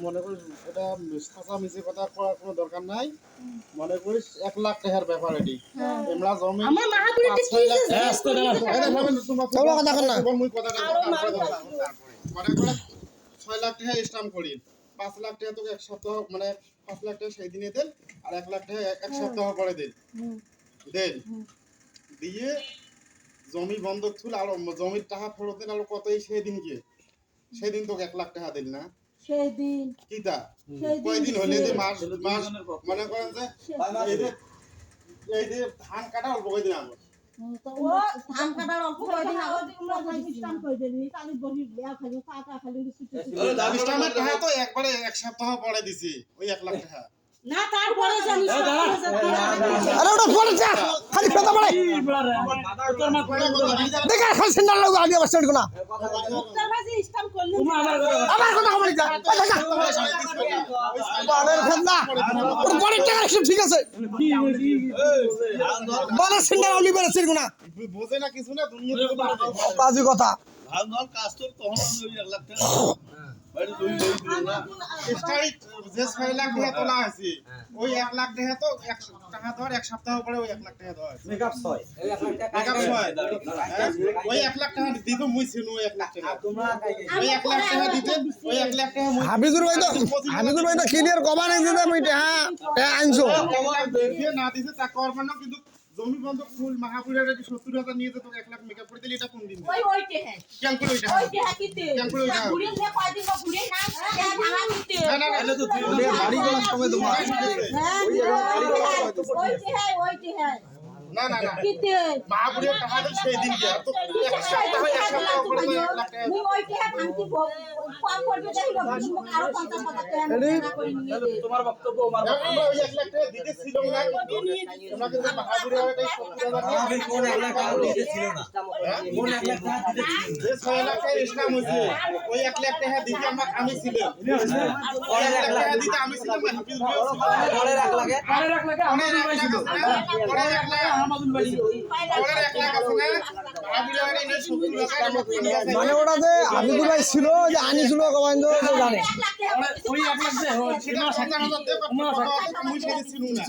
মনে করিস এটা সাঁচা মিছে কথা করার কোনো দরকার নাই। মনে করিস 1 লাখ টাকার ব্যাপার এটি। আমরা জমি আমার মাহাপুরিতে কি চলো কথা কর না মুই কথাটা মনে করে 6 লাখ টাকা স্ট্যাম্প করি 5 লাখ টাকা তোকে এক সপ্তাহ মানে 5 লাখ টাকা সেই দিনে দেন আর 1 লাখ টাকা এক সপ্তাহ পরে দেন দেন দিয়ে জমি বন্ধক থুল আর জমির টাকা ফেরত দেন আর কতই সেই দিন গিয়ে সেদিন তোকে 1 লাখ টাকা দিল না সেদিন কিটা কয়দিন হলে যে মাস মাস মনে করেন যে এই যে ধান কাটা অল্প কয়দিন আগে ধান কাটার অল্প কয়দিন আগে তোমরা স্ট্যাম্প করে দেনি কালি বহি দেয়া খালি কাটা খালি স্ট্যাম্পের টাকা তো একবারে এক সপ্তাহ পরে দিছি ওই 1 লাখ টাকা না তারপরে জানি আরে ওটা পড়ে যা খালি কথা বলে দেখা খালি সেন্টার লাগো আগে বসে না মুক্তার ভাজি স্ট্যাম্প করলে আমার কথা বলি যা বালের খন্দা ওর বড় টাকা সব ঠিক আছে বলে সেন্টার অলি বলে সির গুনা বোঝে না কিছু না দুনিয়া বাজে কথা ভাল ভাল কাজ তো তখন ওই 1 লাখ টাকা বাড়ি দুই দিল না স্টার্ট যে 6 লাখ টাকা তোলা আছে ওই 1 লাখ টাকা তো এক টাকা ধর এক সপ্তাহ পরে ওই 1 লাখ টাকা ধর মেকআপ 6 মেকআপ 6 ওই 1 লাখ টাকা দিত মুই ছিল 1 লাখ টাকা তোমরা ওই 1 লাখ টাকা দিতে ওই 1 লাখ টাকা মুই হাবিজুর ভাই তো ক্লিয়ার কবা নাই দিতে মই টাকা আনছো দিয়ে না দিছে তা করব না কিন্তু জমি বন্ধক ফুল মাহাপুরের 70000 নিয়ে তো 1 লাখ মেকআপ করে দিলি এটা কোন দিন ওইতে হ্যাঁ কেন করে এটা ওইতে হ্যাঁ কিতে ঘুরে নে কয়দিন ঘুরে না ভাঙা কিতে না এটা তো তুই বাড়ি করার সময় তো মার ওইতে হ্যাঁ না না না কিতে মাহাপুরের টাকা দিল সেই দিন কি তো এক সপ্তাহ পরে 1 লাখ টাকা মুই ওইতে হ্যাঁ ভাঙতি কম করবে দেখি মুখ আরো 50 টাকা না করে নিয়ে দে তোমার বক্তব্য আমার আমরা ওই 1 লাখ টাকা দিতে ছিল না তোমাকে যে মাহাপুরের টাকা 70000 আমি কোন 1 লাখ টাকা দিতে ছিল না কোন 1 লাখ টাকা দিতে ছিল যে 6 লাখ টাকা ইসলাম হইছে ওই 1 লাখ টাকা দিতে আমি ছিলাম ওই 1 লাখ টাকা দিতে আমি ছিলাম হাফিজ ভাই পরের 1 লাখে পরের 1 লাখ পরের 1 লাখ আমাদের ভাই পরের 1 লাখ আছে না মাহাপুরের এনে 70000 টাকা মানে ওটা যে হাবিজুর ভাই ছিল যে আনিছিল গোবিন্দ তো জানে ওই 1 লাখ দে সেটা 70000 টাকা মুই সেটা ছিল না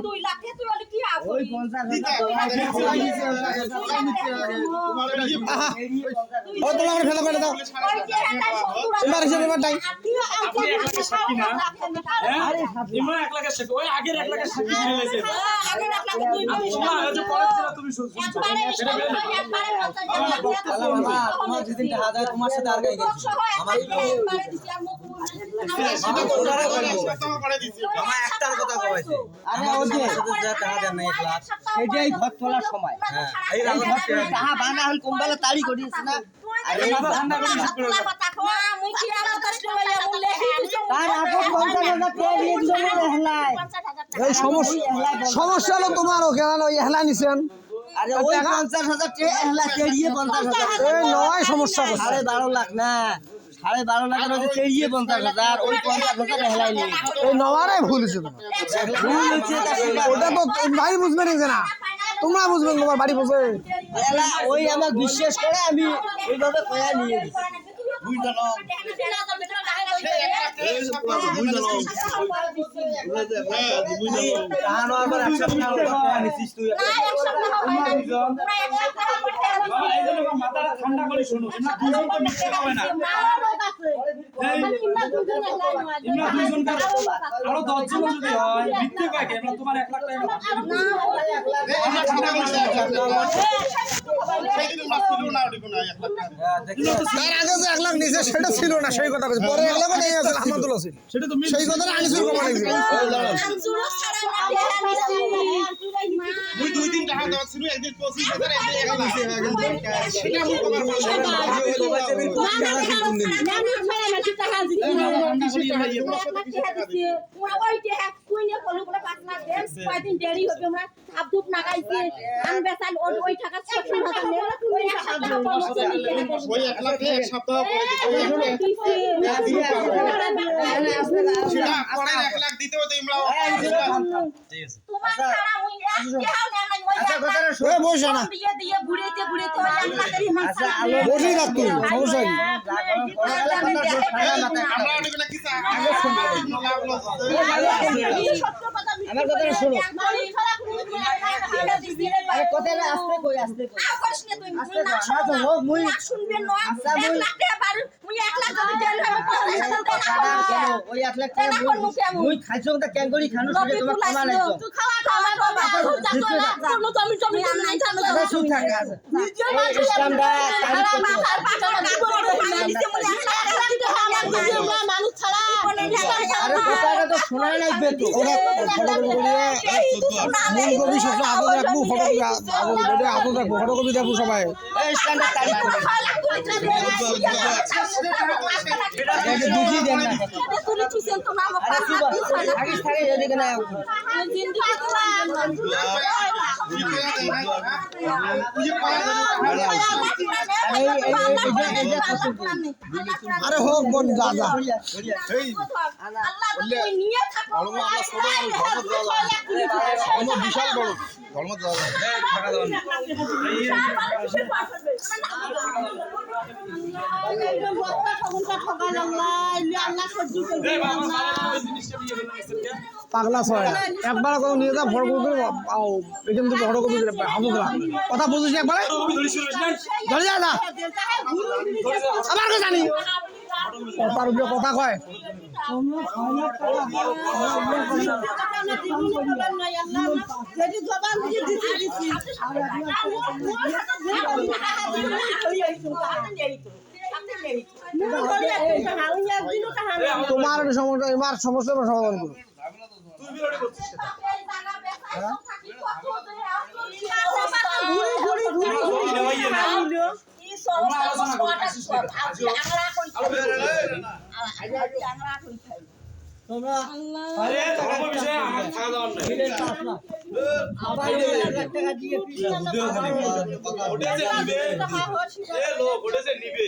তুই লাখে তুই বলে কি আছো ওই 50 দিতে ও তোমরা আমার ফেলা করে দাও এবার হিসেবে এবার টাইম আরে ইমরা 1 লাখের শেখ ওই আগের 1 লাখের শেখ নিয়ে লেছে তুমি তোমার যেদিন টাকা দেয় তোমার সাথে আর গাই গেছে আমার আমার একটার কথা কইছে আরে ওই যে যা টাকা দেন না 1 লাখ সেটাই ঘর তোলার সময় হ্যাঁ এই টাকা বানা হল কোম্পানি তাড়ি করিস না আরে মাথা ঠান্ডা করে শুরু করে তার আগে 50000 টাকা দিয়ে দিল হেলাই এই সমস্যা হলো তোমার ওখানে ওই হেলা নিছেন আরে ওই 50000 টাকা হেলা তেড়িয়ে 50000 এই নয় সমস্যা 12.5 লাখ না 12.5 লাখের মধ্যে তেড়িয়ে 50000 ওই 50000 হেলাই নিয়ে এই নওয়ারে ভুল হয়েছে তোমার ভুল হচ্ছে ওটা তো ভাই বুঝবে না তোমরা বুঝবে তোমার বাড়ি বুঝবে এলা ওই আমার বিশ্বাস করে আমি এইভাবে কয়া নিয়ে দিই বুঝছো না কারণ আবার একসাথে কয়া নিছিস তুই মাথাটা ঠান্ডা করে শোনো তোমরা দুজন তো মিশতে হবে না তোমরা দুজন আরো 10 জন যদি হয় মিথ্যে কয় কেন তোমার 1 লাখ টাকা তার আগে যে 1 লাখ নিছে সেটা ছিল না সেই কথা বলছি পরে 1 লাখ নিয়ে আসলে আহমদুল্লাহ ছিল সেটা তো সেই কথাটা আনিসুর কমাল মুই 2 দিন টাকা দেওয়া ছিল একদিন 25000 একদিন 1 লাখ সেটা মুই কভার ওই 1 লাখ এক সপ্তাহ সেটা পরের 1 লাখ দিতে হতো আমরা বসে না বসেই থাক তুই সমস্যা আমরা ওটা কি চাই আমার কথাটা শোনো আরে কথাটা আস্তে কই আস্তে কই না তো হোক মুই আচ্ছা ওই 1 লাখ টাকা মুই খাইছো তা কেন করি খানো সেটা তোমার খাওয়া নাই তো শুন থাকে আছে ইসলামটা মানুষ ছাড়া আরে কথাটা তো শোনা নাই বে তো ওরা মূলকপি সব আদর রাখবো ফটোকপি আদর রাখবো ফটোকপি দেখবো সবাই এই ইসলামটা তারিখ করে বুঝি দেন না আরে কি বল থাকিস থাকে এদিকে না আরে হোক বোন যা যা বিশাল বড় ধর্ম পাগলা ছয় একবার কোনো নিয়ে যা ফটোকপি এখান থেকে ফটোকপি হাজত রাখ কথা বুঝিস একবারে ধরে যা না আমার কথা জানি কথার উপরে কথা কয় তোমার সমস্যা এবার সমস্যার সমাধান করো আরে ধর্ম বিষয়ে আমার থাকা দাওয়ার নাই আবার 1 লাখ টাকা দিয়ে ওটা যে নিবে এ লোক ওটা যে নিবে